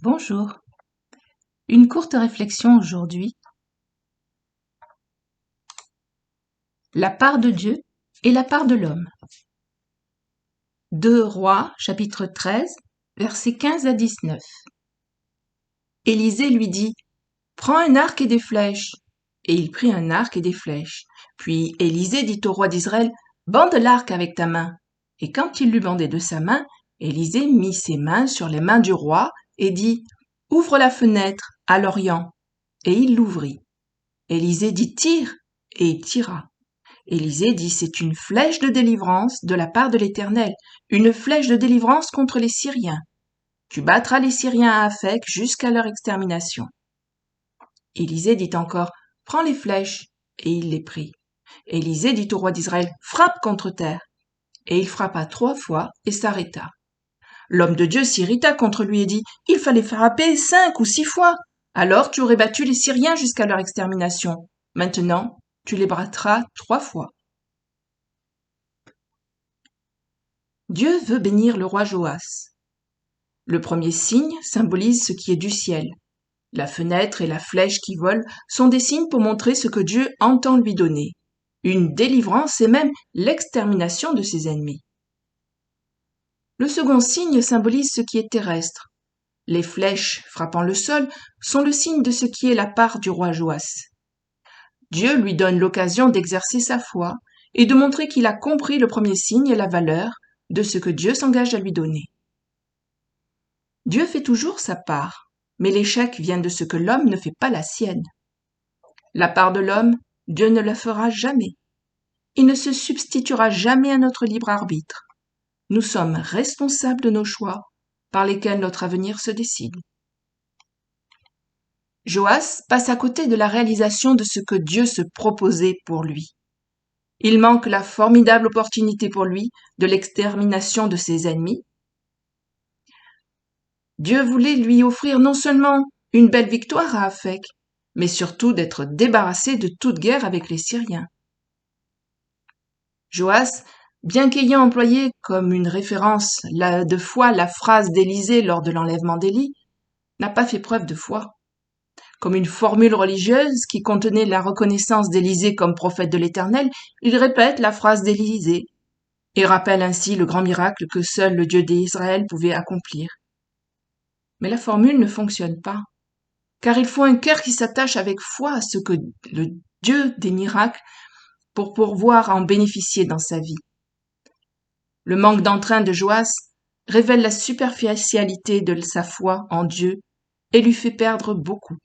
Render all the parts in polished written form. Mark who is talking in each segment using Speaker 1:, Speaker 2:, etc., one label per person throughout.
Speaker 1: Bonjour. Une courte réflexion aujourd'hui. La part de Dieu et la part de l'homme. 2 Rois, chapitre 13, versets 15 à 19. Élisée lui dit, « Prends un arc et des flèches. » Et il prit un arc et des flèches. Puis Élisée dit au roi d'Israël, « Bande l'arc avec ta main. » Et quand il l'eut bandé de sa main, Élisée mit ses mains sur les mains du roi et dit, « Ouvre la fenêtre à l'orient. » Et il l'ouvrit. Élisée dit, « Tire. » Et il tira. Élisée dit, « C'est une flèche de délivrance de la part de l'Éternel, une flèche de délivrance contre les Syriens. Tu battras les Syriens à Aphek jusqu'à leur extermination. » Élisée dit encore, « Prends les flèches. » Et il les prit. Élisée dit au roi d'Israël, « Frappe contre terre. » Et il frappa 3 fois et s'arrêta. L'homme de Dieu s'irrita contre lui et dit, « Il fallait frapper 5 ou 6 fois. Alors tu aurais battu les Syriens jusqu'à leur extermination. Maintenant, tu les battras 3 fois. » Dieu veut bénir le roi Joas. Le premier signe symbolise ce qui est du ciel. La fenêtre et la flèche qui volent sont des signes pour montrer ce que Dieu entend lui donner. Une délivrance et même l'extermination de ses ennemis. Le second signe symbolise ce qui est terrestre. Les flèches frappant le sol sont le signe de ce qui est la part du roi Joas. Dieu lui donne l'occasion d'exercer sa foi et de montrer qu'il a compris le premier signe et la valeur de ce que Dieu s'engage à lui donner. Dieu fait toujours sa part, mais l'échec vient de ce que l'homme ne fait pas la sienne. La part de l'homme, Dieu ne la fera jamais. Il ne se substituera jamais à notre libre arbitre. Nous sommes responsables de nos choix par lesquels notre avenir se décide. Joas passe à côté de la réalisation de ce que Dieu se proposait pour lui. Il manque la formidable opportunité pour lui de l'extermination de ses ennemis. Dieu voulait lui offrir non seulement une belle victoire à Aphek, mais surtout d'être débarrassé de toute guerre avec les Syriens. Joas, bien qu'ayant employé comme une référence de foi la phrase d'Élisée lors de l'enlèvement d'Élie, n'a pas fait preuve de foi. Comme une formule religieuse qui contenait la reconnaissance d'Élisée comme prophète de l'Éternel, il répète la phrase d'Élisée et rappelle ainsi le grand miracle que seul le Dieu d'Israël pouvait accomplir. Mais la formule ne fonctionne pas, car il faut un cœur qui s'attache avec foi à ce que le Dieu des miracles pour pouvoir en bénéficier dans sa vie. Le manque d'entrain de Joas révèle la superficialité de sa foi en Dieu et lui fait perdre beaucoup.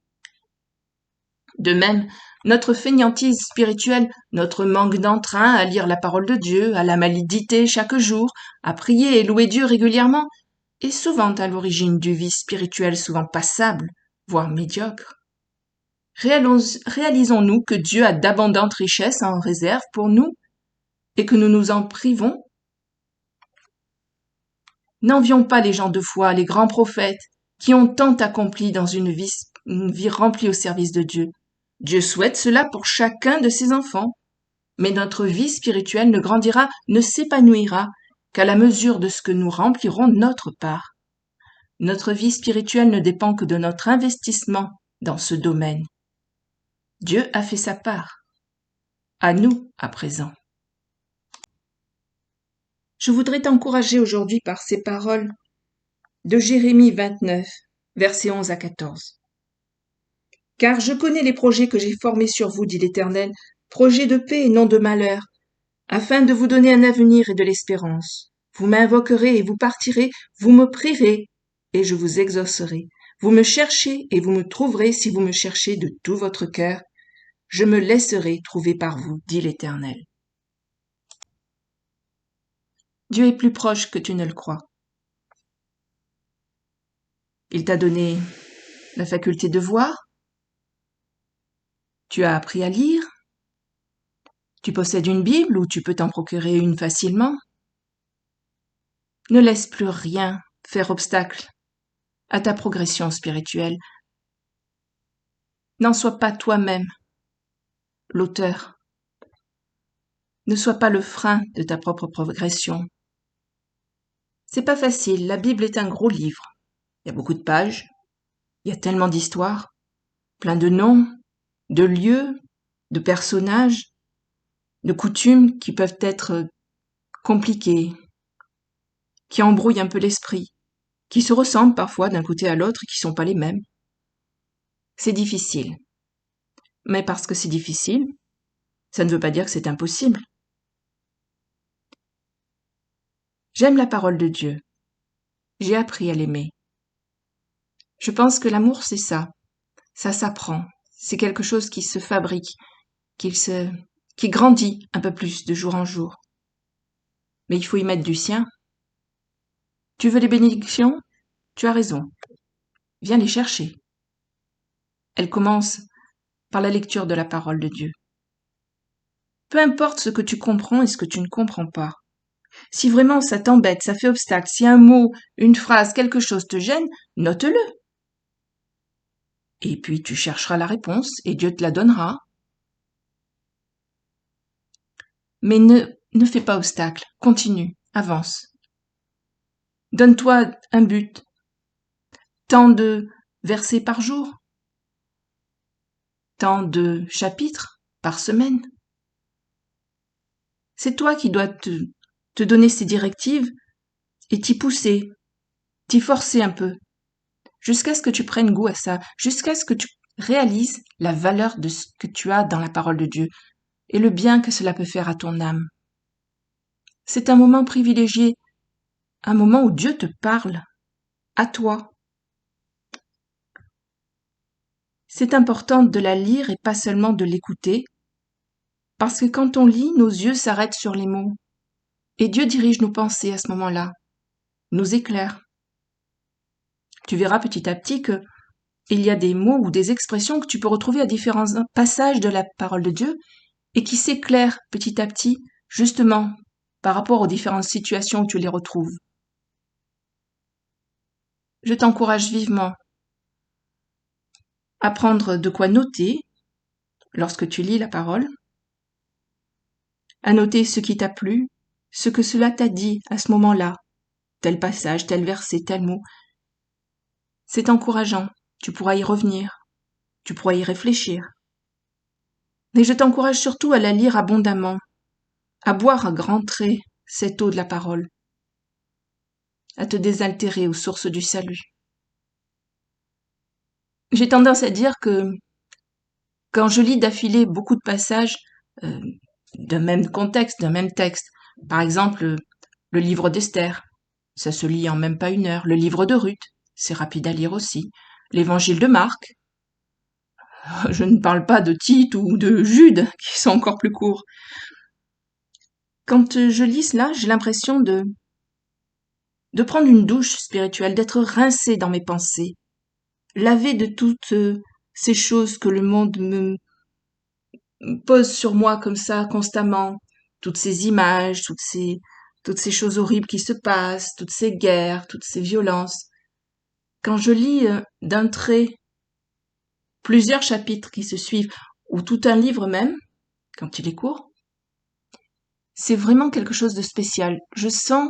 Speaker 1: De même, notre fainéantise spirituelle, notre manque d'entrain à lire la parole de Dieu, à la méditer chaque jour, à prier et louer Dieu régulièrement, est souvent à l'origine du vice spirituel souvent passable, voire médiocre. Réalisons-nous que Dieu a d'abondantes richesses en réserve pour nous et que nous nous en privons? N'envions pas les gens de foi, les grands prophètes, qui ont tant accompli dans une vie remplie au service de Dieu. Dieu souhaite cela pour chacun de ses enfants, mais notre vie spirituelle ne grandira, ne s'épanouira qu'à la mesure de ce que nous remplirons notre part. Notre vie spirituelle ne dépend que de notre investissement dans ce domaine. Dieu a fait sa part. À nous, à présent. Je voudrais t'encourager aujourd'hui par ces paroles de Jérémie 29, versets 11 à 14. « Car je connais les projets que j'ai formés sur vous, dit l'Éternel, projets de paix et non de malheur, afin de vous donner un avenir et de l'espérance. Vous m'invoquerez et vous partirez, vous me prierez et je vous exaucerai. Vous me cherchez et vous me trouverez si vous me cherchez de tout votre cœur. Je me laisserai trouver par vous, dit l'Éternel. » Dieu est plus proche que tu ne le crois. Il t'a donné la faculté de voir. Tu as appris à lire. Tu possèdes une Bible ou tu peux t'en procurer une facilement. Ne laisse plus rien faire obstacle à ta progression spirituelle. N'en sois pas toi-même l'auteur. Ne sois pas le frein de ta propre progression. C'est pas facile, la Bible est un gros livre. Il y a beaucoup de pages, Il y a tellement d'histoires, plein de noms, de lieux, de personnages, de coutumes qui peuvent être compliquées, qui embrouillent un peu l'esprit, qui se ressemblent parfois d'un côté à l'autre et qui sont pas les mêmes. C'est difficile. Mais parce que c'est difficile, ça ne veut pas dire que c'est impossible. J'aime la parole de Dieu. J'ai appris à l'aimer. Je pense que l'amour, c'est ça. Ça s'apprend. C'est quelque chose qui se fabrique, qui grandit un peu plus de jour en jour. Mais il faut y mettre du sien. Tu veux les bénédictions? Tu as raison. Viens les chercher. Elles commencent par la lecture de la parole de Dieu. Peu importe ce que tu comprends et ce que tu ne comprends pas. Si vraiment ça t'embête, ça fait obstacle, si un mot, une phrase, quelque chose te gêne, note-le. Et puis tu chercheras la réponse et Dieu te la donnera. Mais ne fais pas obstacle. Continue. Avance. Donne-toi un but. Tant de versets par jour. Tant de chapitres par semaine. C'est toi qui dois te donner ces directives et t'y pousser, t'y forcer un peu, jusqu'à ce que tu prennes goût à ça, jusqu'à ce que tu réalises la valeur de ce que tu as dans la parole de Dieu et le bien que cela peut faire à ton âme. C'est un moment privilégié, un moment où Dieu te parle, à toi. C'est important de la lire et pas seulement de l'écouter, parce que quand on lit, nos yeux s'arrêtent sur les mots, et Dieu dirige nos pensées à ce moment-là, nous éclaire. Tu verras petit à petit que il y a des mots ou des expressions que tu peux retrouver à différents passages de la parole de Dieu et qui s'éclairent petit à petit, justement, par rapport aux différentes situations où tu les retrouves. Je t'encourage vivement à prendre de quoi noter lorsque tu lis la parole, à noter ce qui t'a plu, ce que cela t'a dit à ce moment-là, tel passage, tel verset, tel mot. C'est encourageant, tu pourras y revenir, tu pourras y réfléchir. Mais je t'encourage surtout à la lire abondamment, à boire à grands traits cette eau de la parole, à te désaltérer aux sources du salut. J'ai tendance à dire que quand je lis d'affilée beaucoup de passages euh, d'un même contexte, d'un même texte, par exemple le livre d'Esther, ça se lit en même pas une heure, le livre de Ruth, c'est rapide à lire aussi, l'évangile de Marc, je ne parle pas de Tite ou de Jude, qui sont encore plus courts. Quand je lis cela, j'ai l'impression de prendre une douche spirituelle, d'être rincée dans mes pensées, lavée de toutes ces choses que le monde me pose sur moi comme ça constamment, toutes ces images, toutes ces choses horribles qui se passent, toutes ces guerres, toutes ces violences. Quand je lis d'un trait plusieurs chapitres qui se suivent, ou tout un livre même, quand il est court, c'est vraiment quelque chose de spécial. Je sens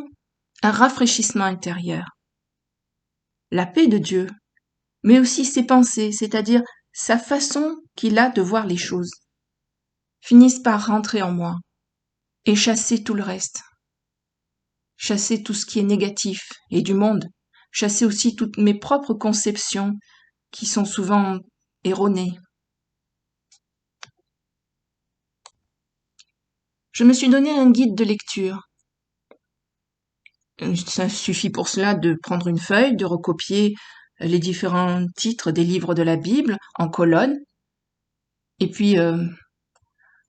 Speaker 1: un rafraîchissement intérieur. La paix de Dieu, mais aussi ses pensées, c'est-à-dire sa façon qu'il a de voir les choses, finissent par rentrer en moi et chasser tout le reste. Chasser tout ce qui est négatif et du monde, chasser aussi toutes mes propres conceptions qui sont souvent erronées. Je me suis donné un guide de lecture. Ça suffit pour cela de prendre une feuille, de recopier les différents titres des livres de la Bible en colonne, et puis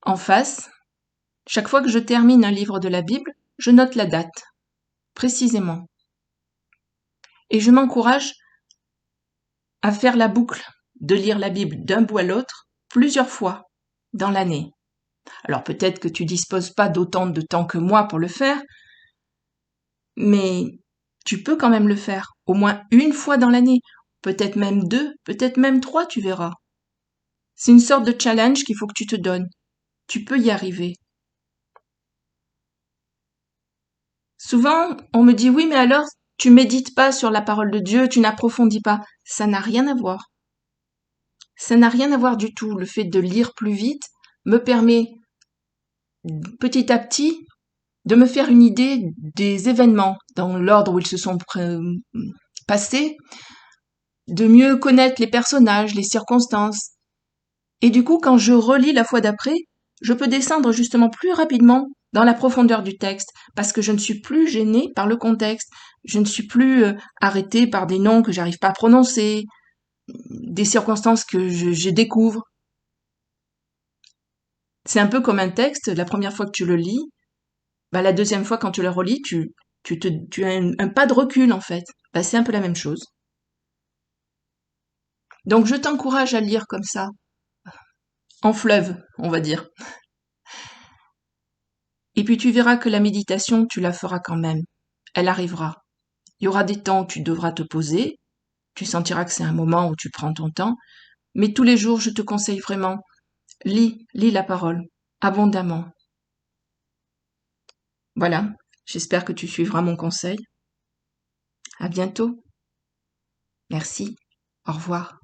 Speaker 1: en face, chaque fois que je termine un livre de la Bible, je note la date, précisément. Et je m'encourage à faire la boucle, de lire la Bible d'un bout à l'autre, plusieurs fois dans l'année. Alors peut-être que tu disposes pas d'autant de temps que moi pour le faire, mais tu peux quand même le faire, au moins une fois dans l'année, peut-être même deux, peut-être même trois, tu verras. C'est une sorte de challenge qu'il faut que tu te donnes. Tu peux y arriver. Souvent, on me dit oui, mais alors, tu médites pas sur la parole de Dieu, tu n'approfondis pas. Ça n'a rien à voir. Ça n'a rien à voir du tout. Le fait de lire plus vite me permet petit à petit de me faire une idée des événements dans l'ordre où ils se sont passés, de mieux connaître les personnages, les circonstances. Et du coup, quand je relis la fois d'après, je peux descendre justement plus rapidement dans la profondeur du texte, parce que je ne suis plus gênée par le contexte, je ne suis plus arrêtée par des noms que j'arrive pas à prononcer, des circonstances que je découvre. C'est un peu comme un texte, la première fois que tu le lis, bah, la deuxième fois quand tu le relis, tu as un pas de recul en fait. Bah, c'est un peu la même chose. Donc je t'encourage à lire comme ça, en fleuve, on va dire. Et puis tu verras que la méditation, tu la feras quand même. Elle arrivera. Il y aura des temps où tu devras te poser, tu sentiras que c'est un moment où tu prends ton temps, mais tous les jours, je te conseille vraiment, lis la parole, abondamment. Voilà, j'espère que tu suivras mon conseil. À bientôt. Merci. Au revoir.